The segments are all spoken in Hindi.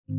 Welcome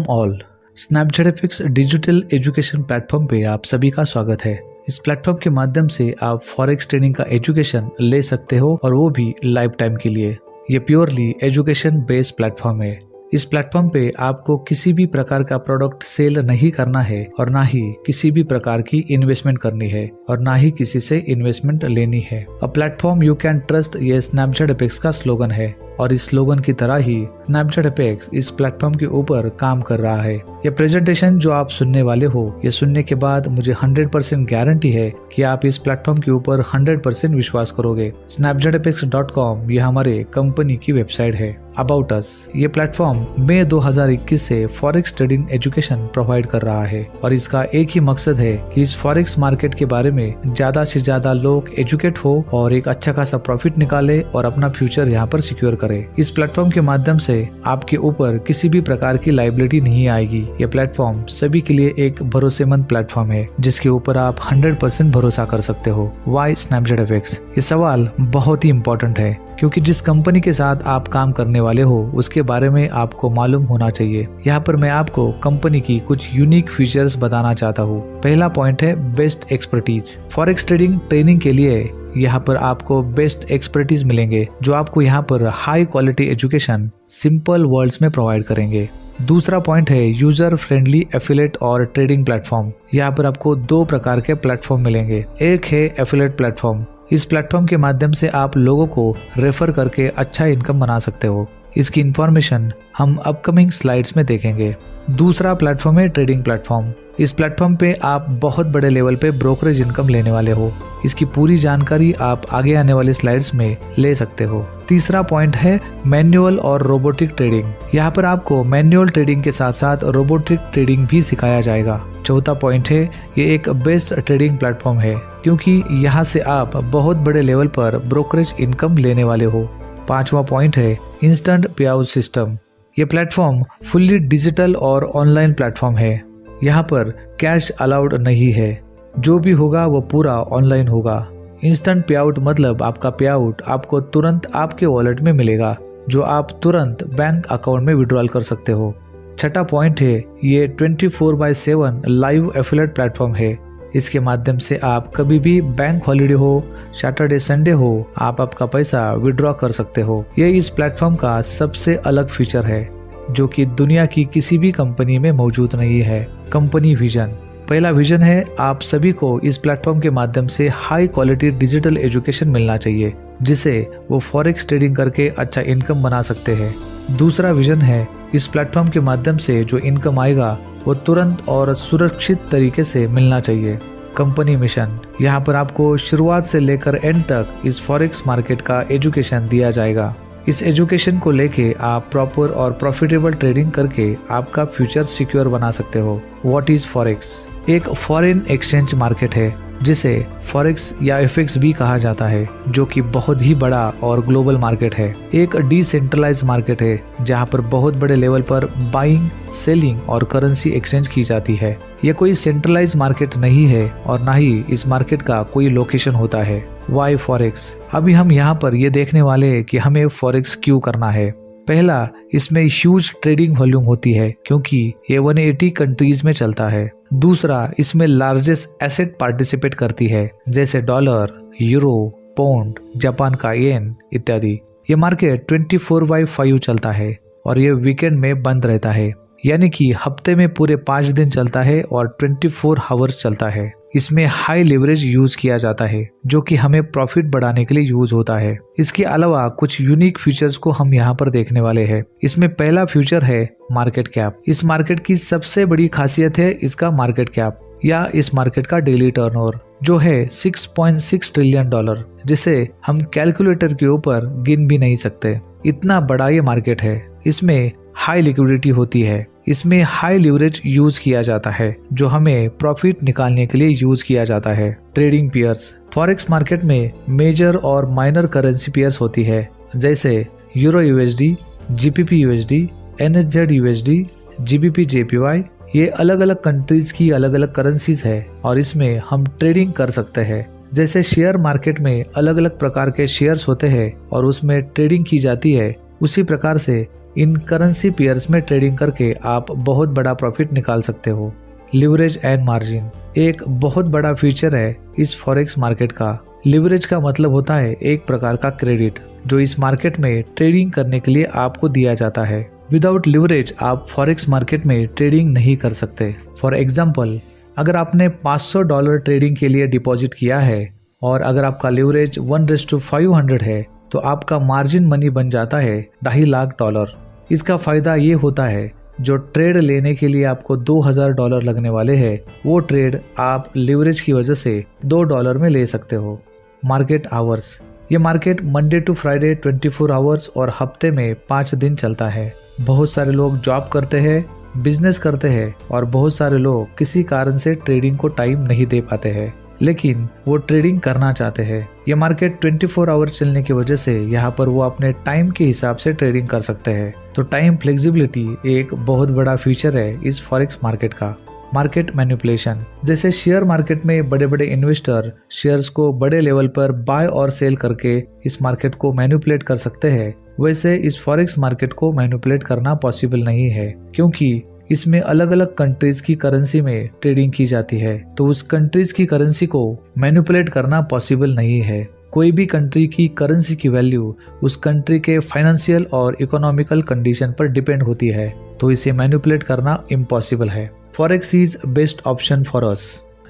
all. SnapjetFX digital education platform पे आप सभी का स्वागत है। इस प्लेटफॉर्म के माध्यम से आप फॉरेक्स ट्रेडिंग का एजुकेशन ले सकते हो और वो भी लाइफ टाइम के लिए। ये प्योरली एजुकेशन बेस्ड प्लेटफॉर्म है। इस प्लेटफॉर्म पे आपको किसी भी प्रकार का प्रोडक्ट सेल नहीं करना है और ना ही किसी भी प्रकार की इन्वेस्टमेंट करनी है और ना ही किसी से इन्वेस्टमेंट लेनी है। A platform you can trust, ये स्नैपजेटएफएक्स का स्लोगन है और इस स्लोगन की तरह ही स्नैपजेटएफएक्स इस प्लेटफॉर्म के ऊपर काम कर रहा है। ये प्रेजेंटेशन जो आप सुनने वाले हो, ये सुनने के बाद मुझे 100% गारंटी है कि आप इस प्लेटफॉर्म के ऊपर 100% विश्वास करोगे। snapjetfx.com ये हमारे कंपनी की वेबसाइट है। अबाउट अस, ये प्लेटफॉर्म मई 2021 से फॉरेक्स ट्रेडिंग एजुकेशन प्रोवाइड कर रहा है और इसका एक ही मकसद है कि इस फॉरेक्स मार्केट के बारे में ज्यादा से ज्यादा लोग एजुकेट हो और एक अच्छा खासा प्रॉफिट निकाले और अपना फ्यूचर यहाँ पर सिक्योर करे। इस प्लेटफॉर्म के माध्यम से आपके ऊपर किसी भी प्रकार की लायबिलिटी नहीं आएगी। ये प्लेटफॉर्म सभी के लिए एक भरोसेमंद प्लेटफॉर्म है जिसके ऊपर आप 100% भरोसा कर सकते हो। वाई स्नैपजेटएफएक्स? ये सवाल बहुत ही इम्पोर्टेंट है क्योंकि जिस कंपनी के साथ आप काम करने वाले हो उसके बारे में आपको मालूम होना चाहिए। यहाँ पर मैं आपको कंपनी की कुछ यूनिक फीचर्स बताना चाहता हूँ। पहला पॉइंट है best expertise. Forex trading training के लिए यहाँ पर आपको बेस्ट एक्सपर्टीज मिलेंगे जो आपको यहाँ पर high quality education simple words में प्रोवाइड करेंगे। दूसरा पॉइंट है यूजर फ्रेंडली एफिलिएट और ट्रेडिंग प्लेटफॉर्म। यहाँ पर आपको दो प्रकार के प्लेटफॉर्म मिलेंगे। एक है एफिलिएट प्लेटफॉर्म। इस प्लेटफॉर्म के माध्यम से आप लोगों को रेफर करके अच्छा इनकम बना सकते हो। इसकी इंफॉर्मेशन हम अपकमिंग स्लाइड्स में देखेंगे। दूसरा प्लेटफॉर्म है ट्रेडिंग प्लेटफॉर्म। इस प्लेटफॉर्म पे आप बहुत बड़े लेवल पे ब्रोकरेज इनकम लेने वाले हो। इसकी पूरी जानकारी आप आगे आने वाले स्लाइड्स में ले सकते हो। तीसरा पॉइंट है मैनुअल और रोबोटिक ट्रेडिंग। यहाँ पर आपको मैनुअल ट्रेडिंग के साथ साथ रोबोटिक ट्रेडिंग भी सिखाया जाएगा। चौथा पॉइंट है ये एक बेस्ट ट्रेडिंग प्लेटफॉर्म है क्योंकि यहाँ से आप बहुत बड़े लेवल पर ब्रोकरेज इनकम लेने वाले हो। पांचवा पॉइंट है इंस्टेंट पे आउट सिस्टम। ये प्लेटफॉर्म फुल्ली डिजिटल और ऑनलाइन प्लेटफॉर्म है। यहाँ पर कैश अलाउड नहीं है। जो भी होगा वो पूरा ऑनलाइन होगा। इंस्टेंट पे आउट मतलब आपका पे आउट आपको तुरंत आपके वॉलेट में मिलेगा जो आप तुरंत बैंक अकाउंट में विड्रॉल कर सकते हो। छठा पॉइंट है ये 24/7 लाइव एफिलिएट प्लेटफॉर्म है। इसके माध्यम से आप कभी भी बैंक हॉलिडे हो, सैटरडे संडे हो, आप आपका पैसा विड्रॉ कर सकते हो। ये इस प्लेटफॉर्म का सबसे अलग फीचर है जो कि दुनिया की किसी भी कंपनी में मौजूद नहीं है। Company vision. पहला विजन है आप सभी को इस प्लेटफॉर्म के माध्यम से हाई क्वालिटी डिजिटल एजुकेशन मिलना चाहिए जिसे वो फॉरेक्स ट्रेडिंग करके अच्छा इनकम बना सकते हैं। दूसरा विजन है इस प्लेटफॉर्म के माध्यम से जो इनकम आएगा वो तुरंत और सुरक्षित तरीके से मिलना चाहिए। Company mission. यहाँ पर आपको शुरुआत से लेकर एंड तक इस फॉरेक्स मार्केट का एजुकेशन दिया जाएगा। इस एजुकेशन को लेके आप प्रॉपर और प्रॉफिटेबल ट्रेडिंग करके आपका फ्यूचर सिक्योर बना सकते हो। What is forex? एक फॉरेन एक्सचेंज मार्केट है जिसे फॉरेक्स या एफएक्स भी कहा जाता है जो कि बहुत ही बड़ा और ग्लोबल मार्केट है। एक डिसेंट्रलाइज्ड मार्केट है जहां पर बहुत बड़े लेवल पर बाइंग, सेलिंग और करेंसी एक्सचेंज की जाती है। यह कोई सेंट्रलाइज्ड मार्केट नहीं है और ना ही इस मार्केट का कोई लोकेशन होता है। Why forex? अभी हम यहाँ पर ये देखने वाले हैं कि हमें फॉरेक्स क्यों करना है। पहला, इसमें ह्यूज ट्रेडिंग वॉल्यूम होती है क्योंकि ये 180 कंट्रीज में चलता है। दूसरा, इसमें लार्जेस्ट एसेट पार्टिसिपेट करती है जैसे डॉलर, यूरो, पाउंड, जापान का येन इत्यादि। ये मार्केट 24/5 चलता है और ये वीकेंड में बंद रहता है, यानी कि हफ्ते में पूरे 5 दिन चलता है और 24 आवर्स चलता है। इसमें हाई लेवरेज यूज किया जाता है जो कि हमें प्रॉफिट बढ़ाने के लिए यूज होता है। इसके अलावा कुछ यूनिक फीचर्स को हम यहाँ पर देखने वाले हैं। इसमें पहला फीचर है मार्केट कैप। इस मार्केट की सबसे बड़ी खासियत है इसका मार्केट कैप या इस मार्केट का डेली टर्नओवर जो है $6.6 ट्रिलियन, जिसे हम कैलकुलेटर के ऊपर गिन भी नहीं सकते। इतना बड़ा ये मार्केट है। इसमें हाई लिक्विडिटी होती है। इसमें हाई लीवरेज यूज किया जाता है जो हमें प्रॉफिट निकालने के लिए यूज किया जाता है। Trading pairs. फॉरेक्स मार्केट में मेजर और माइनर करेंसी पेयर्स होती है जैसे euro USD, GBP USD, NZD USD, GBP JPY, ये अलग अलग कंट्रीज की अलग अलग करेंसीज है और इसमें हम ट्रेडिंग कर सकते हैं। जैसे शेयर मार्केट में अलग अलग प्रकार के शेयर्स होते हैं और उसमें ट्रेडिंग की जाती है, उसी प्रकार से इन करेंसी पेयर्स में ट्रेडिंग करके आप बहुत बड़ा प्रॉफिट निकाल सकते हो। लिवरेज एंड मार्जिन एक बहुत बड़ा फीचर है इस फॉरेक्स मार्केट का। लिवरेज का मतलब होता है एक प्रकार का क्रेडिट जो इस मार्केट में ट्रेडिंग करने के लिए आपको दिया जाता है। विदाउट लिवरेज आप फॉरेक्स मार्केट में ट्रेडिंग नहीं कर सकते। फॉर एग्जाम्पल, अगर आपने $500 ट्रेडिंग के लिए डिपॉजिट किया है और अगर आपका लिवरेज 1:500 है तो आपका मार्जिन मनी बन जाता है $2.5 लाख। इसका फायदा ये होता है जो ट्रेड लेने के लिए आपको $2,000 लगने वाले हैं, वो ट्रेड आप लिवरेज की वजह से $2 में ले सकते हो। मार्केट आवर्स, ये market Monday to Friday 24 hours और हफ्ते में 5 दिन चलता है। बहुत सारे लोग जॉब करते हैं, बिजनेस करते हैं और बहुत सारे लोग किसी कारण से ट्रेडिंग को टाइम नहीं दे पाते हैं, लेकिन वो ट्रेडिंग करना चाहते हैं। ये मार्केट 24 आवर चलने की वजह से यहाँ पर वो अपने टाइम के हिसाब से ट्रेडिंग कर सकते हैं। तो टाइम फ्लेक्सिबिलिटी एक बहुत बड़ा फीचर है इस फॉरेक्स मार्केट का। मार्केट मैनिपुलेशन, जैसे शेयर मार्केट में बड़े बड़े इन्वेस्टर शेयर्स को बड़े लेवल पर बाय और सेल करके इस मार्केट को मैनिपुलेट कर सकते हैं, वैसे इस फॉरेक्स मार्केट को मैनिपुलेट करना पॉसिबल नहीं है, क्योंकि इसमें अलग अलग कंट्रीज की करेंसी में ट्रेडिंग की जाती है। तो उस कंट्रीज की करेंसी को मैनिपुलेट करना पॉसिबल नहीं है। कोई भी कंट्री की करेंसी की वैल्यू उस कंट्री के फाइनेंशियल और इकोनॉमिकल कंडीशन पर डिपेंड होती है, तो इसे मैनिपुलेट करना इम्पॉसिबल है। Forex is best option for us.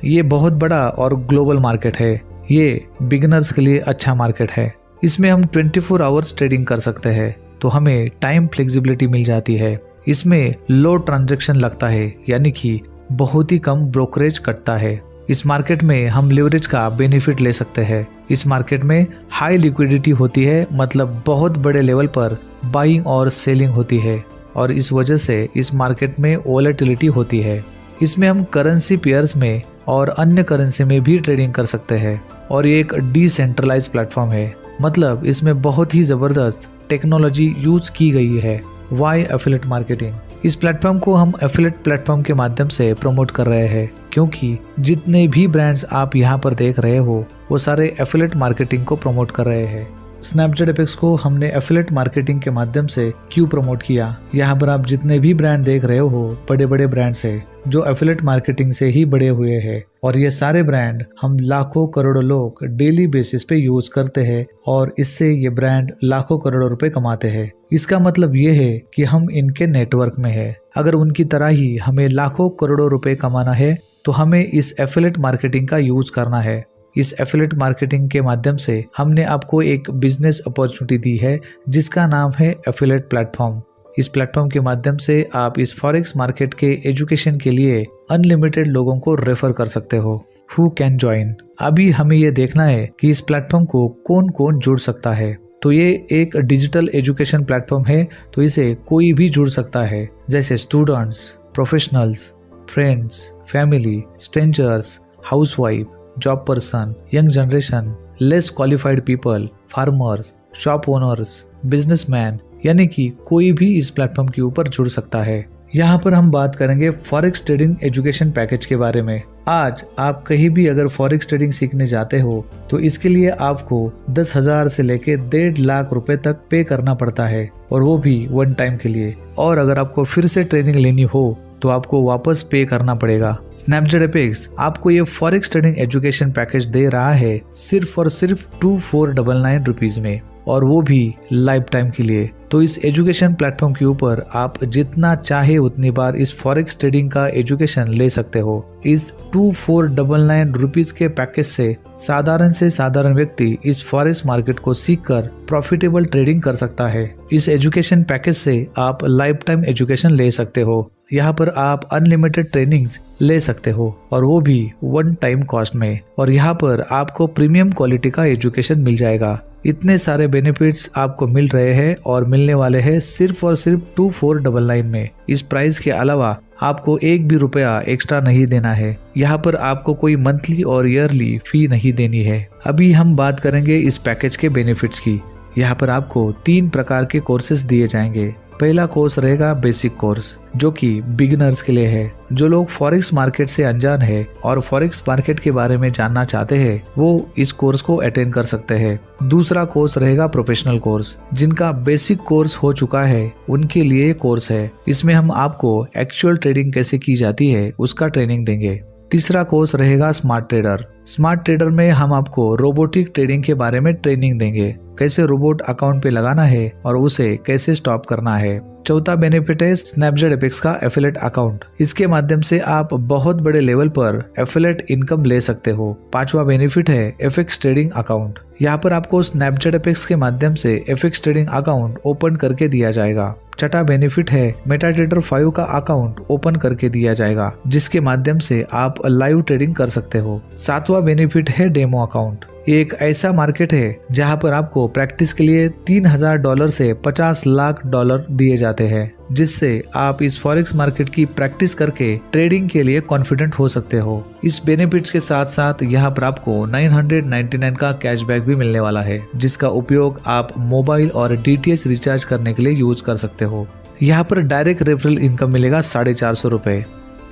ये बहुत बड़ा और ग्लोबल मार्केट है। ये बिगिनर्स के लिए अच्छा मार्केट है। इसमें हम 24 आवर्स ट्रेडिंग कर सकते हैं, तो हमें टाइम फ्लेक्सिबिलिटी मिल जाती है। इसमें लो ट्रांजैक्शन लगता है, यानी कि बहुत ही कम ब्रोकरेज कटता है। इस मार्केट में हम लिवरेज का बेनिफिट ले सकते हैं। इस मार्केट में हाई लिक्विडिटी होती है, मतलब बहुत बड़े लेवल पर बाइंग और सेलिंग होती है और इस वजह से इस मार्केट में वोलेटिलिटी होती है। इसमें हम करेंसी पेयर्स में और अन्य करेंसी में भी ट्रेडिंग कर सकते हैं और ये एक डिसेंट्रलाइज प्लेटफॉर्म है, मतलब इसमें बहुत ही जबरदस्त टेक्नोलॉजी यूज की गई है। वाई एफिलिएट मार्केटिंग, इस प्लेटफॉर्म को हम एफिलिएट प्लेटफॉर्म के माध्यम से प्रमोट कर रहे हैं, क्योंकि जितने भी ब्रांड्स आप यहाँ पर देख रहे हो वो सारे एफिलिएट मार्केटिंग को प्रमोट कर रहे हैं। स्नैपजेट एपेक्स को हमने एफिलिएट मार्केटिंग के माध्यम से क्यों प्रमोट किया? यहाँ पर आप जितने भी ब्रांड देख रहे हो बड़े बड़े ब्रांड्स हैं जो एफिलिएट मार्केटिंग से ही बड़े हुए हैं और ये सारे ब्रांड हम लाखों करोड़ों लोग डेली बेसिस पे यूज करते हैं और इससे ये ब्रांड लाखों करोड़ों रुपए कमाते हैं। इसका मतलब ये है कि हम इनके नेटवर्क में है। अगर उनकी तरह ही हमें लाखों करोड़ों रुपए कमाना है तो हमें इस एफिलिएट मार्केटिंग का यूज करना है। इस एफिलिएट मार्केटिंग के माध्यम से हमने आपको एक बिजनेस अपॉर्चुनिटी दी है जिसका नाम है एफिलिएट प्लेटफॉर्म। इस प्लेटफॉर्म के माध्यम से आप इस फॉरेक्स मार्केट के एजुकेशन के लिए अनलिमिटेड लोगों को रेफर कर सकते हो। Who can join? अभी हमें ये देखना है कि इस प्लेटफॉर्म को कौन कौन जुड़ सकता है। तो ये एक डिजिटल एजुकेशन प्लेटफॉर्म है, तो इसे कोई भी जुड़ सकता है, जैसे students, professionals, friends, family, strangers, housewife, job person, young generation, less qualified people, farmers, shop owners, businessman, यानी कि कोई भी इस प्लेटफॉर्म के ऊपर जुड़ सकता है। यहाँ पर हम बात करेंगे फॉरेक्स ट्रेडिंग एजुकेशन पैकेज के बारे में। आज आप कहीं भी अगर फॉरेक्स ट्रेडिंग सीखने जाते हो तो इसके लिए आपको 10,000 से लेके 1.5 लाख रुपए तक पे करना पड़ता है, और वो भी वन टाइम के लिए। और अगर आपको फिर से ट्रेनिंग लेनी हो तो आपको वापस पे करना पड़ेगा। स्नैपजेट एपेक्स आपको ये फॉरेक्स ट्रेडिंग एजुकेशन पैकेज दे रहा है सिर्फ और सिर्फ 2499 रुपीज में, और वो भी लाइफ टाइम के लिए। तो इस एजुकेशन प्लेटफॉर्म के ऊपर आप जितना चाहे उतनी बार इस फॉरेक्स ट्रेडिंग का एजुकेशन ले सकते हो। इस 2499 रुपीज के पैकेज से साधारण व्यक्ति इस फॉरेक्स मार्केट को सीखकर प्रॉफिटेबल ट्रेडिंग कर सकता है। इस एजुकेशन पैकेज से आप लाइफ टाइम एजुकेशन ले सकते हो। यहाँ पर आप अनलिमिटेड ट्रेनिंग्स ले सकते हो और वो भी वन टाइम कॉस्ट में, और यहाँ पर आपको प्रीमियम क्वालिटी का एजुकेशन मिल जाएगा। इतने सारे बेनिफिट्स आपको मिल रहे हैं और मिलने वाले हैं सिर्फ और सिर्फ 2499 में। इस प्राइस के अलावा आपको एक भी रुपया एक्स्ट्रा नहीं देना है। यहाँ पर आपको कोई मंथली और ईयरली फी नहीं देनी है। अभी हम बात करेंगे इस पैकेज के बेनिफिट्स की। यहाँ पर आपको 3 प्रकार के कोर्सेज दिए जाएंगे। पहला कोर्स रहेगा बेसिक कोर्स, जो कि बिगिनर्स के लिए है। जो लोग फॉरेक्स मार्केट से अनजान है और फॉरेक्स मार्केट के बारे में जानना चाहते हैं वो इस कोर्स को अटेंड कर सकते हैं। दूसरा कोर्स रहेगा प्रोफेशनल कोर्स। जिनका बेसिक कोर्स हो चुका है उनके लिए कोर्स है। इसमें हम आपको एक्चुअल ट्रेडिंग कैसे की जाती है उसका ट्रेनिंग देंगे। तीसरा कोर्स रहेगा स्मार्ट ट्रेडर। स्मार्ट ट्रेडर में हम आपको रोबोटिक ट्रेडिंग के बारे में ट्रेनिंग देंगे, कैसे रोबोट अकाउंट पे लगाना है और उसे कैसे स्टॉप करना है। चौथा बेनिफिट है स्नैपजेट एफएक्स का एफिलिएट अकाउंट। इसके माध्यम से आप बहुत बड़े लेवल पर एफिलिएट इनकम ले सकते हो। पांचवा बेनिफिट है एफएक्स ट्रेडिंग अकाउंट। यहाँ पर आपको स्नैपजेट एफएक्स के माध्यम से एफएक्स ट्रेडिंग अकाउंट ओपन करके दिया जाएगा। छठा बेनिफिट है मेटाट्रेडर 5 का अकाउंट ओपन करके दिया जाएगा, जिसके माध्यम से आप लाइव ट्रेडिंग कर सकते हो। सातवां बेनिफिट है डेमो अकाउंट। ये एक ऐसा मार्केट है जहां पर आपको प्रैक्टिस के लिए $3000 से $50 लाख दिए जाते हैं, जिससे आप इस फॉरेक्स मार्केट की प्रैक्टिस करके ट्रेडिंग के लिए कॉन्फिडेंट हो सकते हो। इस बेनिफिट्स के साथ साथ यहाँ पर आपको 999 का कैशबैक भी मिलने वाला है, जिसका उपयोग आप मोबाइल और DTH रिचार्ज करने के लिए यूज कर सकते हो। यहाँ पर डायरेक्ट रेफरल इनकम मिलेगा 450 रुपए।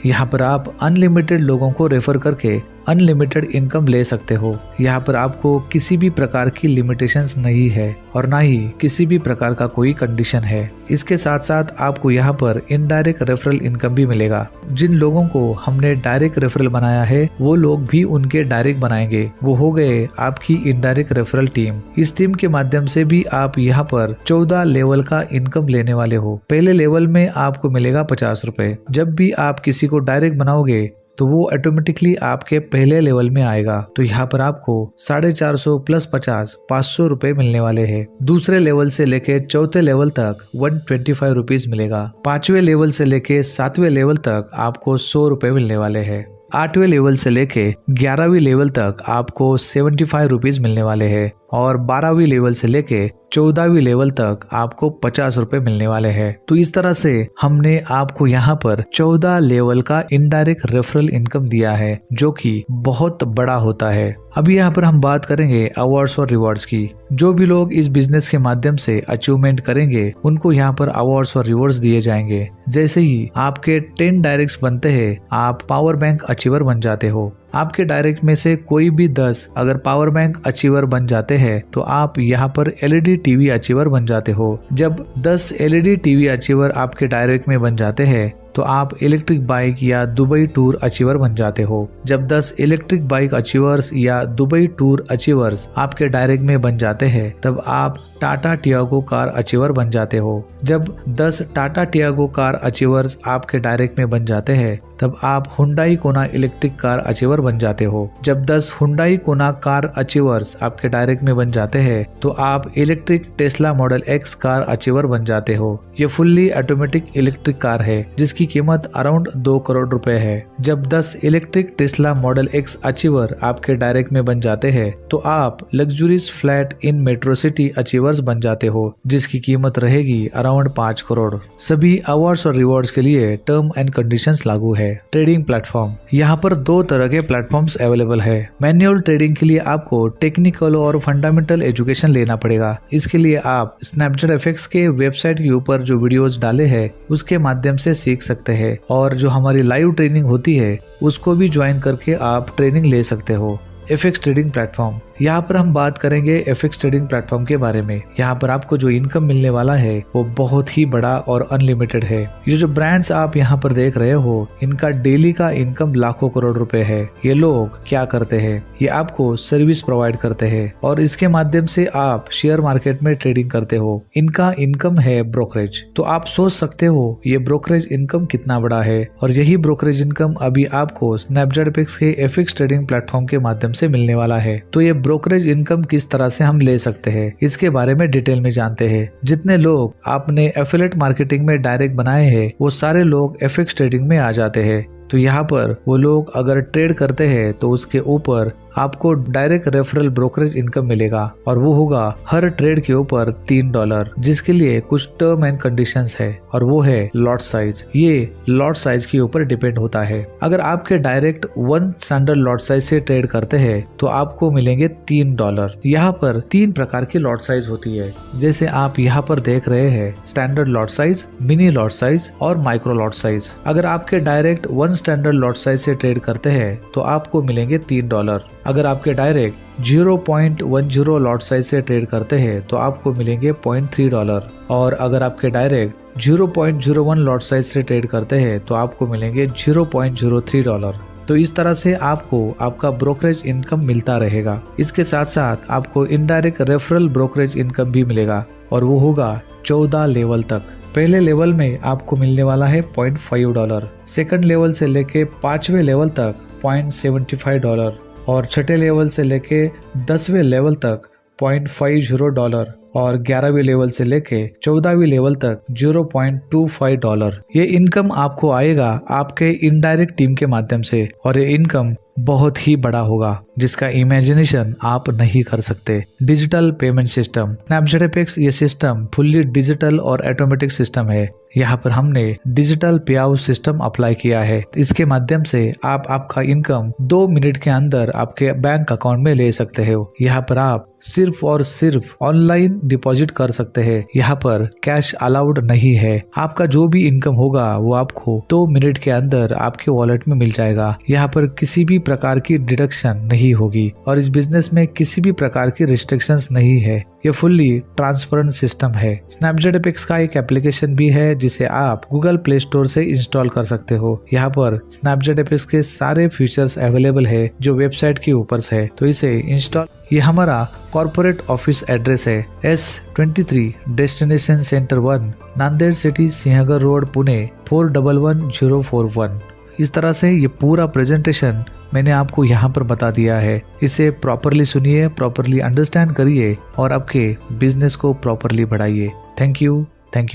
यहाँ पर आप अनलिमिटेड लोगों को रेफर करके अनलिमिटेड इनकम ले सकते हो। यहाँ पर आपको किसी भी प्रकार की लिमिटेशंस नहीं है और ना ही किसी भी प्रकार का कोई कंडीशन है। इसके साथ साथ आपको यहाँ पर इनडायरेक्ट रेफरल इनकम भी मिलेगा। जिन लोगों को हमने डायरेक्ट रेफरल बनाया है वो लोग भी उनके डायरेक्ट बनाएंगे। वो हो गए आपकी इनडायरेक्ट रेफरल टीम। इस टीम के माध्यम से भी आप यहाँ पर 14 लेवल का इनकम लेने वाले हो। पहले लेवल में आपको मिलेगा 50 रुपए। जब भी आप किसी को डायरेक्ट बनाओगे तो वो ऑटोमेटिकली आपके पहले लेवल में आएगा। तो यहाँ पर आपको 450 प्लस 50 500 रुपए मिलने वाले हैं। दूसरे लेवल से लेके चौथे लेवल तक 125 रुपीज मिलेगा। पांचवे लेवल से लेके 7वें लेवल तक आपको 100 रुपए मिलने वाले हैं। 8वें लेवल से लेके 11वीं लेवल तक आपको 75 रुपीज मिलने वाले हैं और 12वीं लेवल से लेके 14वीं लेवल तक आपको 50 रुपए मिलने वाले हैं। तो इस तरह से हमने आपको यहाँ पर 14 लेवल का इनडायरेक्ट रेफरल इनकम दिया है, जो कि बहुत बड़ा होता है। अभी यहाँ पर हम बात करेंगे अवार्ड्स और रिवॉर्ड्स की। जो भी लोग इस बिजनेस के माध्यम से अचीवमेंट करेंगे उनको यहाँ पर अवार्ड्स और रिवॉर्ड्स दिए जाएंगे। जैसे ही आपके 10 डायरेक्ट्स बनते हैं आप पावर बैंक अचीवर बन जाते हो। आपके डायरेक्ट में से कोई भी 10 अगर पावर बैंक अचीवर बन जाते हैं तो आप यहाँ पर LED टीवी अचीवर बन जाते हो। जब 10 LED टीवी अचीवर आपके डायरेक्ट में बन जाते हैं तो आप इलेक्ट्रिक बाइक या दुबई टूर अचीवर बन जाते हो। जब 10 इलेक्ट्रिक बाइक अचीवर्स या दुबई टूर अचीवर्स आपके डायरेक्ट में बन जाते हैं तब आप टाटा टियागो कार अचीवर बन जाते हो। जब 10 टाटा टियागो कार अचीवर्स आपके डायरेक्ट में बन जाते हैं तब आप हुंडई कोना इलेक्ट्रिक कार अचीवर बन जाते हो। जब 10 हुंडई कोना कार अचीवर्स आपके डायरेक्ट में बन जाते हैं तो आप electric Tesla model X car achiever बन जाते हो। ये फुल्ली ऑटोमेटिक इलेक्ट्रिक कार है जिसकी कीमत अराउंड 2 करोड़ रुपए है। जब 10 electric Tesla model X achiever आपके डायरेक्ट में बन जाते हैं तो आप luxurious flat in metro city achiever बन जाते हो, जिसकी कीमत रहेगी अराउंड 5 करोड़। सभी अवार्ड्स और रिवॉर्ड्स के लिए टर्म एंड कंडीशंस लागू है। ट्रेडिंग प्लेटफॉर्म, यहाँ पर 2 तरह के प्लेटफॉर्म्स अवेलेबल है। मैनुअल ट्रेडिंग के लिए आपको टेक्निकल और फंडामेंटल एजुकेशन लेना पड़ेगा। इसके लिए आप स्नैपजेट एफएक्स के वेबसाइट के ऊपर जो वीडियोस डाले हैं उसके माध्यम से सीख सकते हैं और जो हमारी लाइव ट्रेनिंग होती है उसको भी ज्वाइन करके आप ट्रेनिंग ले सकते हो। एफएक्स ट्रेडिंग प्लेटफॉर्म, यहाँ पर हम बात करेंगे एफएक्स ट्रेडिंग प्लेटफॉर्म के बारे में। यहाँ पर आपको जो इनकम मिलने वाला है वो बहुत ही बड़ा और अनलिमिटेड है। ये जो ब्रांड्स आप यहाँ पर देख रहे हो इनका डेली का इनकम लाखों करोड़ रुपए है। ये लोग क्या करते हैं, ये आपको सर्विस प्रोवाइड करते हैं और इसके माध्यम से आप शेयर मार्केट में ट्रेडिंग करते हो। इनका इनकम है ब्रोकरेज। तो आप सोच सकते हो ये ब्रोकरेज इनकम कितना बड़ा है और यही ब्रोकरेज इनकम अभी आपको स्नैपजेट एफएक्स के एफएक्स ट्रेडिंग प्लेटफॉर्म के माध्यम से मिलने वाला है। तो ये ब्रोकरेज इनकम किस तरह से हम ले सकते हैं इसके बारे में डिटेल में जानते हैं। जितने लोग आपने एफिलिएट मार्केटिंग में डायरेक्ट बनाए हैं वो सारे लोग एफएक्स ट्रेडिंग में आ जाते हैं। तो यहाँ पर वो लोग अगर ट्रेड करते हैं तो उसके ऊपर आपको डायरेक्ट रेफरल ब्रोकरेज इनकम मिलेगा और वो होगा हर ट्रेड के ऊपर $3, जिसके लिए कुछ टर्म एंड कंडीशंस है और वो है लॉट साइज। ये लॉट साइज के ऊपर डिपेंड होता है। अगर आपके डायरेक्ट 1 स्टैंडर्ड लॉट साइज से ट्रेड करते हैं तो आपको मिलेंगे $3। यहाँ पर 3 प्रकार की लॉट साइज होती है, जैसे आप यहाँ पर देख रहे हैं standard lot size, mini lot size और माइक्रो लॉट साइज। अगर आपके डायरेक्ट 1 स्टैंडर्ड लॉट साइज से ट्रेड करते हैं तो आपको मिलेंगे $3। अगर आपके डायरेक्ट 0.10 लॉट साइज से ट्रेड करते हैं तो आपको मिलेंगे $0.3 और अगर आपके डायरेक्ट 0.01 लॉट साइज से ट्रेड करते हैं तो आपको मिलेंगे $0.03। तो इस तरह से आपको आपका ब्रोकरेज इनकम मिलता रहेगा। इसके साथ साथ आपको इनडायरेक्ट रेफरल ब्रोकरेज इनकम भी मिलेगा और वो होगा 14 लेवल तक। पहले लेवल में आपको मिलने वाला है $0.5, सेकंड लेवल से लेके 5वें लेवल तक $0.75 और छठे लेवल से लेके 10वें लेवल तक $0.50 और 11वीं लेवल से लेके 14वीं लेवल तक $0.25। ये इनकम आपको आएगा आपके इनडायरेक्ट टीम के माध्यम से और ये इनकम बहुत ही बड़ा होगा जिसका इमेजिनेशन आप नहीं कर सकते। डिजिटल पेमेंट सिस्टम स्नैपजेट ये सिस्टम फुल्ली डिजिटल और ऑटोमेटिक सिस्टम है। यहाँ पर हमने डिजिटल पे आउट सिस्टम अप्लाई किया है। इसके माध्यम से आप आपका इनकम 2 मिनट के अंदर आपके बैंक अकाउंट में ले सकते हो। यहाँ पर आप सिर्फ और सिर्फ ऑनलाइन डिपॉजिट कर सकते हैं। यहाँ पर कैश अलाउड नहीं है। आपका जो भी इनकम होगा वो आपको 2 मिनट के अंदर आपके वॉलेट में मिल जाएगा। यहाँ पर किसी भी प्रकार की डिडक्शन नहीं होगी और इस बिजनेस में किसी भी प्रकार की रिस्ट्रिक्शंस नहीं है। ये फुल्ली ट्रांसपेरेंट सिस्टम है। स्नैपजेट का एक एप्लीकेशन भी है जिसे आप गूगल प्ले स्टोर से इंस्टॉल कर सकते हो। यहाँ पर स्नैपजेट के सारे फीचर्स अवेलेबल है जो वेबसाइट के ऊपर है, तो इसे इंस्टॉल। ये हमारा कॉर्पोरेट ऑफिस एड्रेस है S23 destination centre 1 Nanded city Sinhagad road Pune 411041। इस तरह से ये पूरा प्रेजेंटेशन मैंने आपको यहाँ पर बता दिया है। इसे प्रॉपरली सुनिए, प्रॉपरली अंडरस्टैंड करिए और आपके बिजनेस को प्रॉपरली बढ़ाइए। Thank you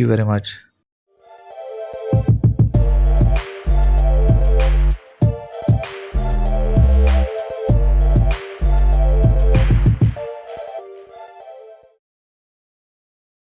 very much.